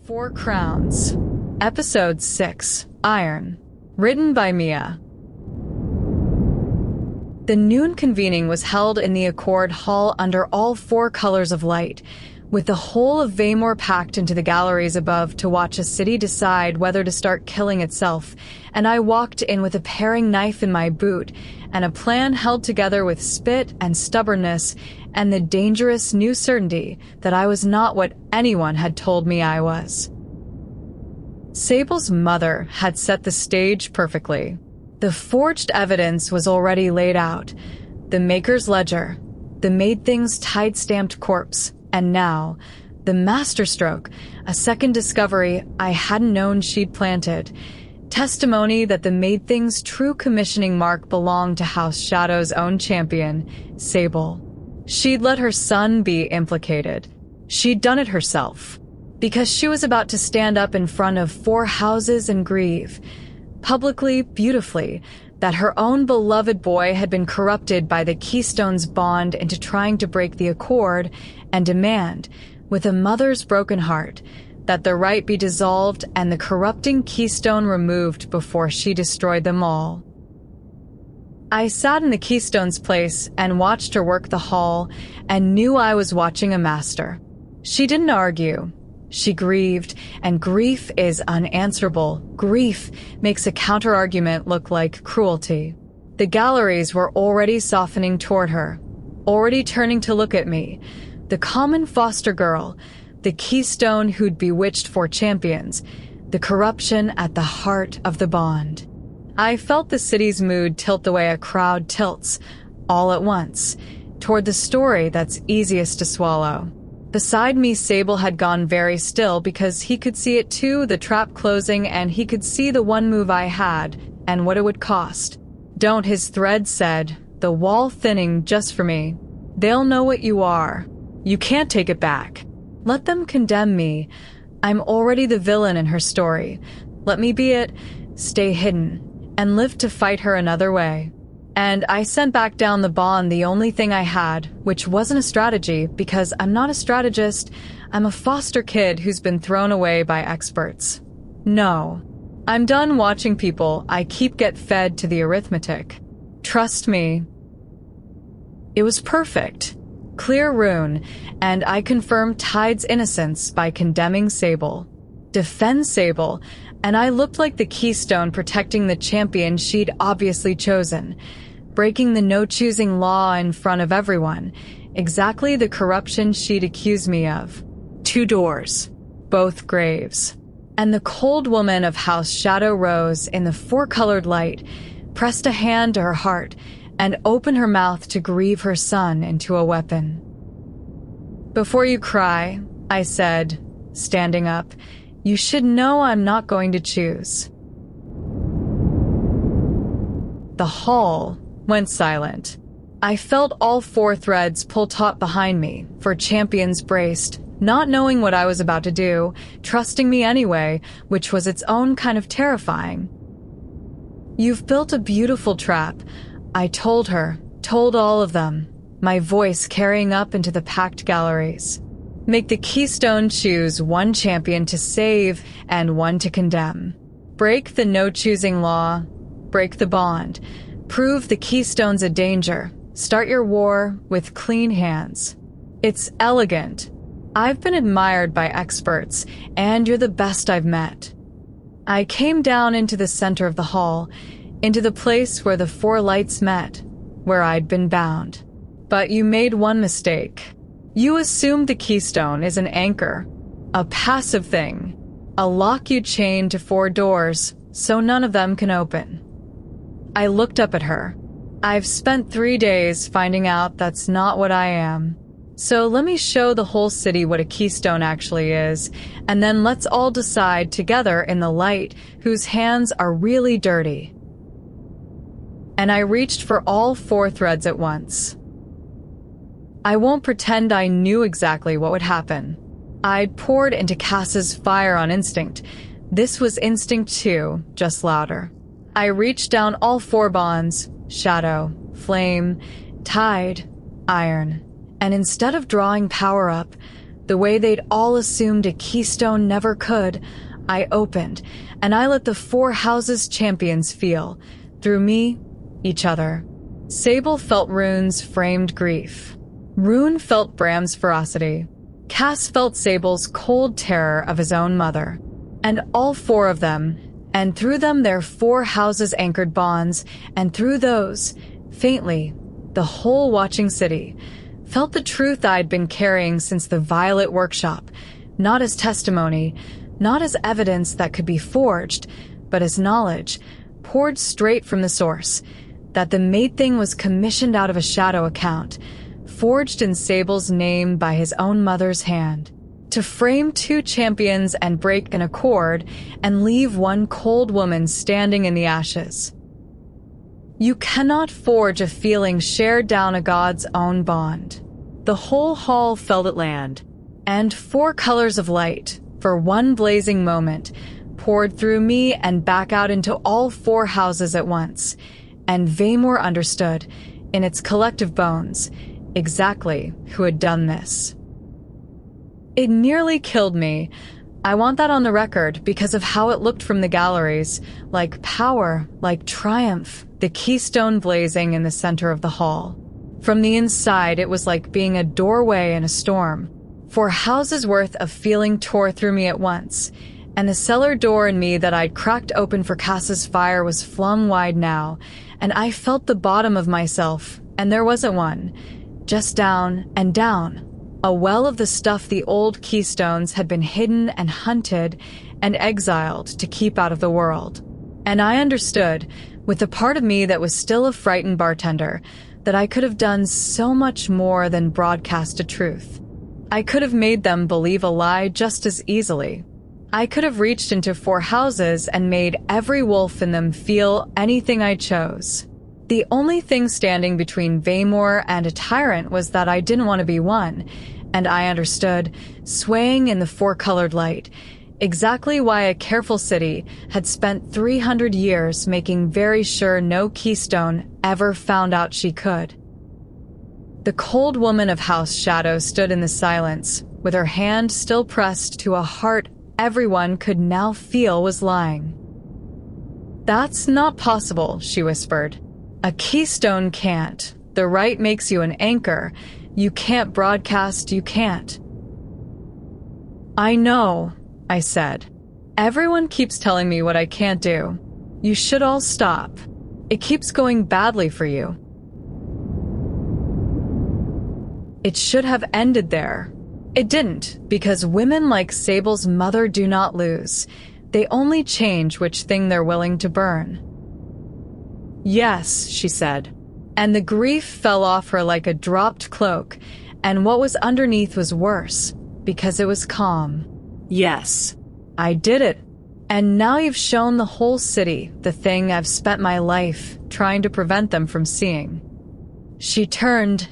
Four Crowns. Episode 6, Iron. Written by Mia. The noon convening was held in the Accord Hall under all four colors of light, with the whole of Veymoor packed into the galleries above to watch a city decide whether to start killing itself, and I walked in with a paring knife in my boot, and a plan held together with spit and stubbornness, and the dangerous new certainty that I was not what anyone had told me I was. Sable's mother had set the stage perfectly. The forged evidence was already laid out, the maker's ledger, the made-things tied-stamped corpse, and now, the masterstroke, a second discovery I hadn't known she'd planted. Testimony that the made-things' true commissioning mark belonged to House Shadow's own champion, Sable. She'd let her son be implicated. She'd done it herself. Because she was about to stand up in front of four houses and grieve, publicly, beautifully, that her own beloved boy had been corrupted by the Keystone's bond into trying to break the accord, and demand, with a mother's broken heart, that the rite be dissolved and the corrupting Keystone removed before she destroyed them all. I sat in the Keystone's place and watched her work the hall and knew I was watching a master. She didn't argue. She grieved, and grief is unanswerable. Grief makes a counter-argument look like cruelty. The galleries were already softening toward her, already turning to look at me, the common foster girl, the Keystone who'd bewitched four champions, the corruption at the heart of the bond. I felt the city's mood tilt the way a crowd tilts, all at once, toward the story that's easiest to swallow. Beside me, Sable had gone very still because he could see it too, the trap closing, and he could see the one move I had and what it would cost. Don't, his thread said, the wall thinning just for me. They'll know what you are. You can't take it back. Let them condemn me. I'm already the villain in her story. Let me be it, stay hidden, and live to fight her another way. And I sent back down the bond the only thing I had, which wasn't a strategy, because I'm not a strategist, I'm a foster kid who's been thrown away by experts. No. I'm done watching people I keep get fed to the arithmetic. Trust me. It was perfect. Clear rune, and I confirmed Tide's innocence by condemning Sable. Defend Sable, and I looked like the Keystone protecting the champion she'd obviously chosen, breaking the no-choosing law in front of everyone, exactly the corruption she'd accused me of. 2 doors, both graves. And the cold woman of House Shadow rose in the four-colored light, pressed a hand to her heart, and opened her mouth to grieve her son into a weapon. Before you cry, I said, standing up, you should know I'm not going to choose. The hall went silent. I felt all four threads pull taut behind me, for champions braced, not knowing what I was about to do, trusting me anyway, which was its own kind of terrifying. You've built a beautiful trap, I told her, told all of them, my voice carrying up into the packed galleries. Make the Keystone choose one champion to save and one to condemn. Break the no-choosing law, break the bond, prove the Keystone's a danger, start your war with clean hands. It's elegant. I've been admired by experts, and you're the best I've met. I came down into the center of the hall, into the place where the four lights met, where I'd been bound. But you made one mistake. You assumed the Keystone is an anchor, a passive thing, a lock you chain to 4 doors so none of them can open. I looked up at her. I've spent 3 days finding out that's not what I am. So let me show the whole city what a Keystone actually is, and then let's all decide together in the light whose hands are really dirty. And I reached for all 4 threads at once. I won't pretend I knew exactly what would happen. I'd poured into Cass's fire on instinct. This was instinct too, just louder. I reached down all 4 bonds, shadow, flame, tide, iron, and instead of drawing power up, The way they'd all assumed a keystone never could, I opened, and I let the 4 houses' champions feel, through me, each other. Sable felt Rune's framed grief. Rune felt Bram's ferocity. Cass felt Sable's cold terror of his own mother. And all 4 of them, and through them their 4 houses anchored bonds, and through those, faintly, the whole watching city, felt the truth I'd been carrying since the Violet Workshop, not as testimony, not as evidence that could be forged, but as knowledge, poured straight from the source, that the made thing was commissioned out of a shadow account, forged in Sable's name by his own mother's hand, to frame 2 champions and break an accord and leave one cold woman standing in the ashes. You cannot forge a feeling shared down a god's own bond. The whole hall felt at land, and 4 colors of light, for one blazing moment, poured through me and back out into all 4 houses at once, and Veymoor understood, in its collective bones, exactly who had done this. It nearly killed me. I want that on the record because of how it looked from the galleries, like power, like triumph, the keystone blazing in the center of the hall. From the inside, it was like being a doorway in a storm. 4 houses worth of feeling tore through me at once, and the cellar door in me that I'd cracked open for Cass's fire was flung wide now, and I felt the bottom of myself, and there wasn't one, just down and down. A well of the stuff the old keystones had been hidden and hunted and exiled to keep out of the world. And I understood, with the part of me that was still a frightened bartender, that I could have done so much more than broadcast a truth. I could have made them believe a lie just as easily. I could have reached into 4 houses and made every wolf in them feel anything I chose. The only thing standing between Veymoor and a tyrant was that I didn't want to be one, and I understood, swaying in the 4-colored light, exactly why a careful city had spent 300 years making very sure no keystone ever found out she could. The cold woman of House Shadow stood in the silence, with her hand still pressed to a heart everyone could now feel was lying. "That's not possible," she whispered. "A keystone can't. The rite makes you an anchor. You can't broadcast, you can't." "I know," I said. "Everyone keeps telling me what I can't do. You should all stop. It keeps going badly for you." It should have ended there. It didn't, because women like Sable's mother do not lose. They only change which thing they're willing to burn. "Yes," she said, and the grief fell off her like a dropped cloak, and what was underneath was worse, because it was calm. "Yes, I did it. And now you've shown the whole city the thing I've spent my life trying to prevent them from seeing." She turned,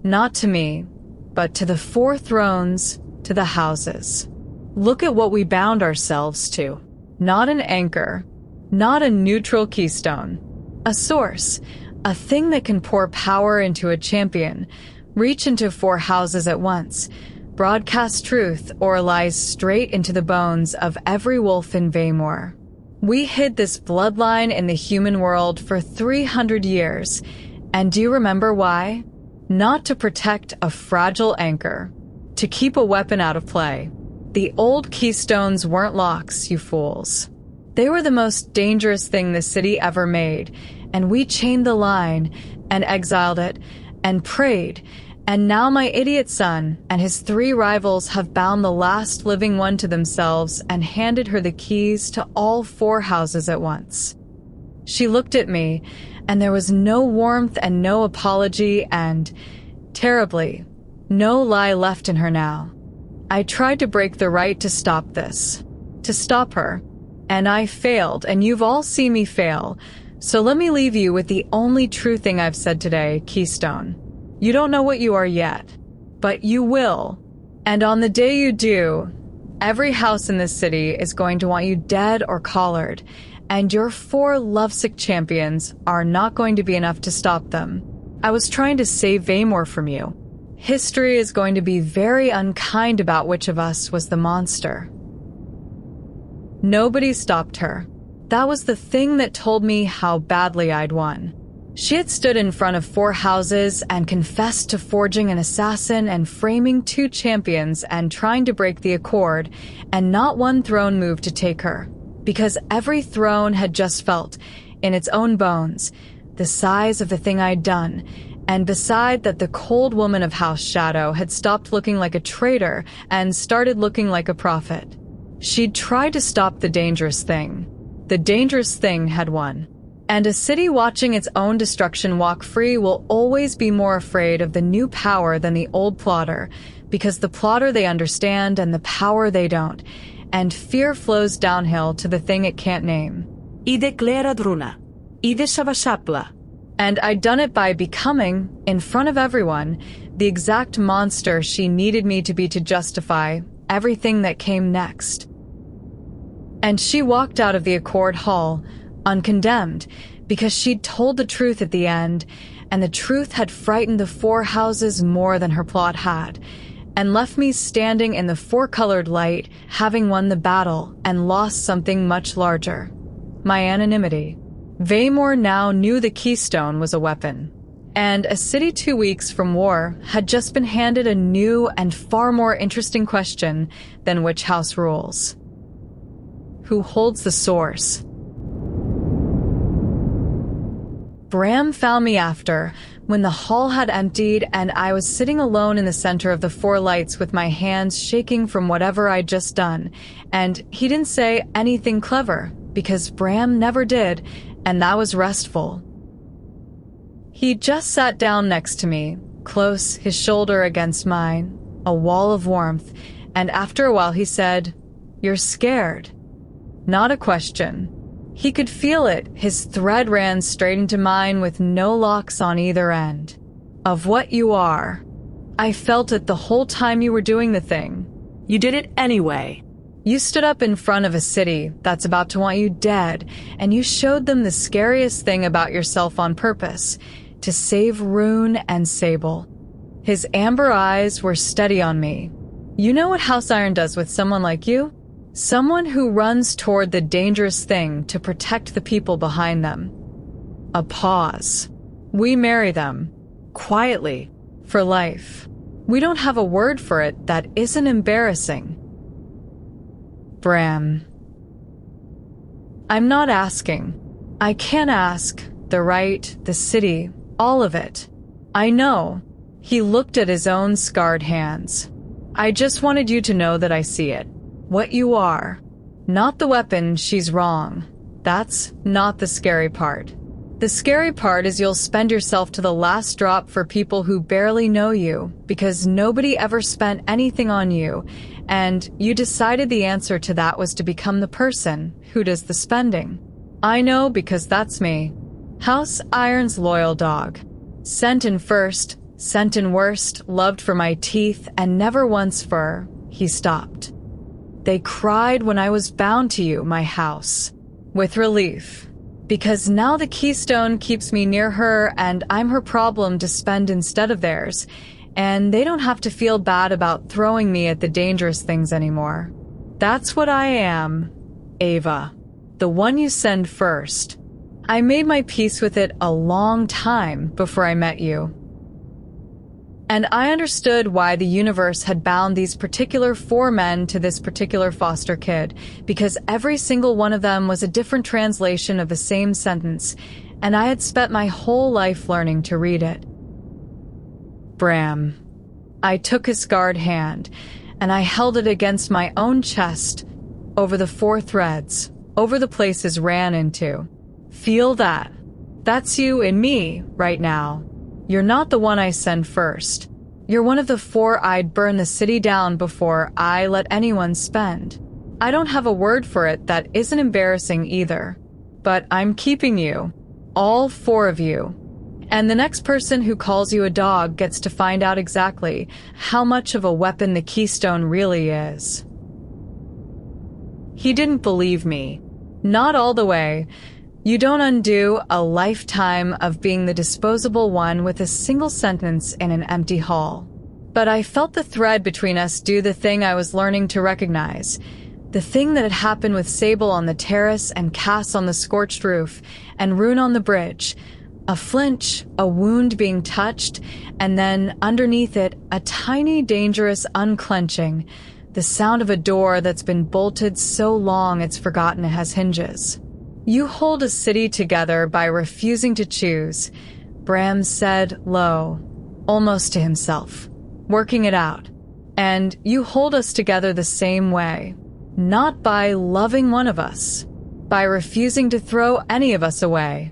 not to me, but to the 4 thrones, to the houses. "Look at what we bound ourselves to. Not an anchor, not a neutral keystone. A source, a thing that can pour power into a champion, reach into 4 houses at once, broadcast truth or lies straight into the bones of every wolf in Veymoor. We hid this bloodline in the human world for 300 years, and do you remember why? Not to protect a fragile anchor, to keep a weapon out of play. The old keystones weren't locks, you fools. They were the most dangerous thing the city ever made, and we chained the line, and exiled it, and prayed, and now my idiot son and his 3 rivals have bound the last living one to themselves and handed her the keys to all 4 houses at once." She looked at me, and there was no warmth and no apology and, terribly, no lie left in her now. I tried to break the rite to stop this, to stop her, and I failed, and you've all seen me fail, so let me leave you with the only true thing I've said today, Keystone. You don't know what you are yet, but you will, and on the day you do, every house in this city is going to want you dead or collared, and your 4 lovesick champions are not going to be enough to stop them. I was trying to save Veymoor from you, history is going to be very unkind about which of us was the monster. Nobody stopped her. That was the thing that told me how badly I'd won. She had stood in front of 4 houses and confessed to forging an assassin and framing 2 champions and trying to break the accord, and not one throne moved to take her, because every throne had just felt, in its own bones, the size of the thing I'd done, and beside that the cold woman of House Shadow had stopped looking like a traitor and started looking like a prophet. She'd tried to stop the dangerous thing. The dangerous thing had won. And a city watching its own destruction walk free will always be more afraid of the new power than the old plotter, because the plotter they understand and the power they don't, and fear flows downhill to the thing it can't name. I declara druna. I deshavashapla. And I'd done it by becoming, in front of everyone, the exact monster she needed me to be to justify everything that came next. And she walked out of the Accord Hall, uncondemned, because she'd told the truth at the end, and the truth had frightened the 4 houses more than her plot had, and left me standing in the 4-colored light, having won the battle and lost something much larger. My anonymity. Veymoor now knew the keystone was a weapon, and a city 2 weeks from war had just been handed a new and far more interesting question than which house rules. Who holds the source? Bram found me after, when the hall had emptied and I was sitting alone in the center of the 4 lights with my hands shaking from whatever I'd just done, and he didn't say anything clever, because Bram never did, and that was restful. He just sat down next to me, close, his shoulder against mine, a wall of warmth, and after a while he said, "You're scared." Not a question. He could feel it. His thread ran straight into mine with no locks on either end. Of what you are. I felt it the whole time you were doing the thing. You did it anyway. You stood up in front of a city that's about to want you dead, and you showed them the scariest thing about yourself on purpose, to save Rune and Sable. His amber eyes were steady on me. You know what House Iron does with someone like you? Someone who runs toward the dangerous thing to protect the people behind them. A pause. We marry them. Quietly. For life. We don't have a word for it that isn't embarrassing. Bram. I'm not asking. I can't ask. The rite, the city, all of it. I know. He looked at his own scarred hands. I just wanted you to know that I see it. What you are. Not the weapon, she's wrong. That's not the scary part. The scary part is you'll spend yourself to the last drop for people who barely know you, because nobody ever spent anything on you, and you decided the answer to that was to become the person who does the spending. I know because that's me. House Iron's loyal dog. Sent in first, sent in worst, loved for my teeth, and never once for... He stopped. They cried when I was bound to you, my house. With relief. Because now the keystone keeps me near her and I'm her problem to spend instead of theirs. And they don't have to feel bad about throwing me at the dangerous things anymore. That's what I am, Ava. The one you send first. I made my peace with it a long time before I met you. And I understood why the universe had bound these particular 4 men to this particular foster kid, because every single one of them was a different translation of the same sentence, and I had spent my whole life learning to read it. Bram. I took his scarred hand, and I held it against my own chest, over the 4 threads, over the places ran into. Feel that. That's you and me, right now. You're not the one I send first. You're one of the 4 I'd burn the city down before I let anyone spend. I don't have a word for it that isn't embarrassing either. But I'm keeping you. All 4 of you. And the next person who calls you a dog gets to find out exactly how much of a weapon the keystone really is. He didn't believe me. Not all the way. You don't undo a lifetime of being the disposable one with a single sentence in an empty hall. But I felt the thread between us do the thing I was learning to recognize. The thing that had happened with Sable on the terrace and Cass on the scorched roof and Rune on the bridge. A flinch, a wound being touched, and then, underneath it, a tiny, dangerous unclenching. The sound of a door that's been bolted so long it's forgotten it has hinges. You hold a city together by refusing to choose, Bram said low, almost to himself, working it out. And you hold us together the same way, not by loving one of us, by refusing to throw any of us away.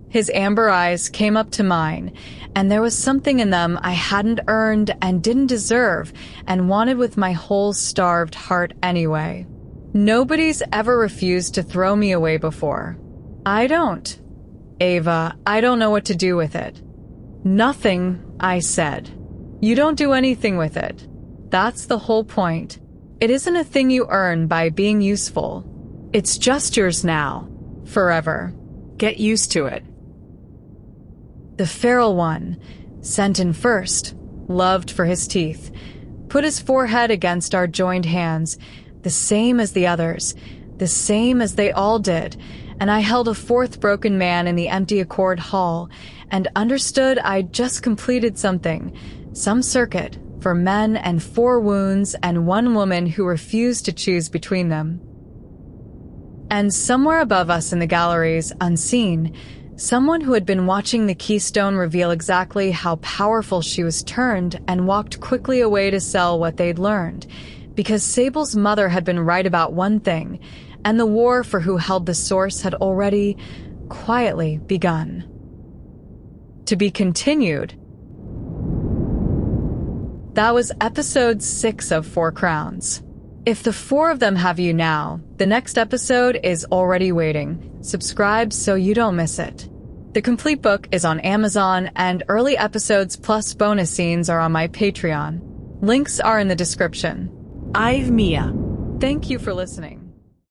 His amber eyes came up to mine, and there was something in them I hadn't earned and didn't deserve and wanted with my whole starved heart anyway. Nobody's ever refused to throw me away before. I don't. Ava, I don't know what to do with it. Nothing, I said. You don't do anything with it. That's the whole point. It isn't a thing you earn by being useful. It's just yours now. Forever. Get used to it. The feral one, sent in first, loved for his teeth, put his forehead against our joined hands, the same as the others, the same as they all did, and I held a fourth broken man in the empty Accord hall, and understood I'd just completed something, some circuit, for men and 4 wounds and 1 woman who refused to choose between them. And somewhere above us in the galleries, unseen, someone who had been watching the keystone reveal exactly how powerful she was turned and walked quickly away to sell what they'd learned, because Sable's mother had been right about one thing, and the war for who held the source had already, quietly begun. To be continued. That was episode 6 of 4 Crowns. If the 4 of them have you now, the next episode is already waiting. Subscribe so you don't miss it. The complete book is on Amazon, and early episodes plus bonus scenes are on my Patreon. Links are in the description. I've Mia. Thank you for listening.